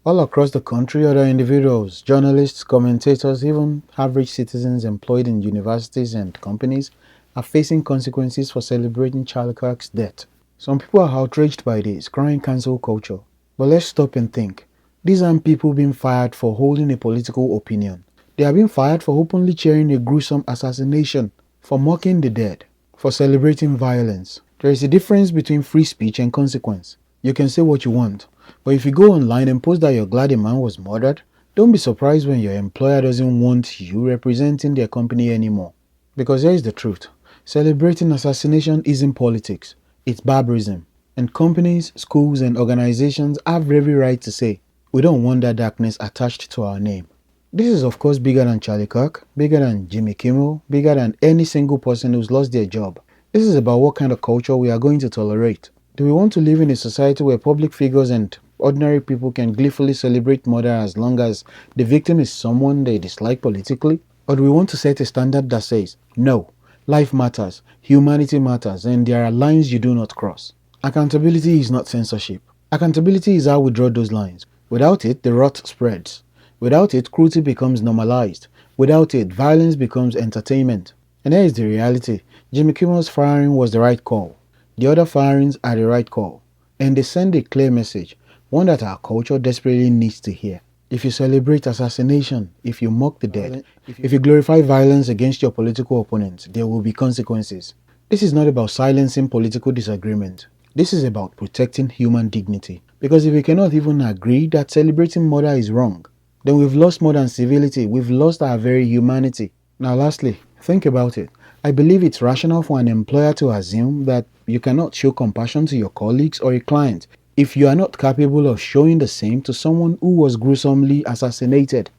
All across the country, other individuals, journalists, commentators, even average citizens employed in universities and companies are facing consequences for celebrating Charlie Kirk's death. Some people are outraged by this, crying cancel culture. But let's stop and think. These aren't people being fired for holding a political opinion. They are being fired for openly cheering a gruesome assassination, for mocking the dead, for celebrating violence. There is a difference between free speech and consequence. You can say what you want, but if you go online and post that you're glad a man was murdered, don't be surprised when your employer doesn't want you representing their company anymore. Because here is the truth. Celebrating assassination isn't politics, it's barbarism. And companies, schools, and organizations have every right to say, we don't want that darkness attached to our name. This is of course bigger than Charlie Kirk, bigger than Jimmy Kimmel, bigger than any single person who's lost their job. This is about what kind of culture we are going to tolerate. Do we want to live in a society where public figures and ordinary people can gleefully celebrate murder as long as the victim is someone they dislike politically? Or do we want to set a standard that says, no, life matters, humanity matters, and there are lines you do not cross? Accountability is not censorship. Accountability is how we draw those lines. Without it, the rot spreads. Without it, cruelty becomes normalized. Without it, violence becomes entertainment. And here is the reality. Jimmy Kimmel's firing was the right call. The other firings are the right call. And they send a clear message, one that our culture desperately needs to hear. If you celebrate assassination, if you mock the dead, if you glorify violence against your political opponents, there will be consequences. This is not about silencing political disagreement. This is about protecting human dignity. Because if we cannot even agree that celebrating murder is wrong, then we've lost more than civility, we've lost our very humanity. Now lastly, think about it. I believe it's rational for an employer to assume that you cannot show compassion to your colleagues or a client if you are not capable of showing the same to someone who was gruesomely assassinated.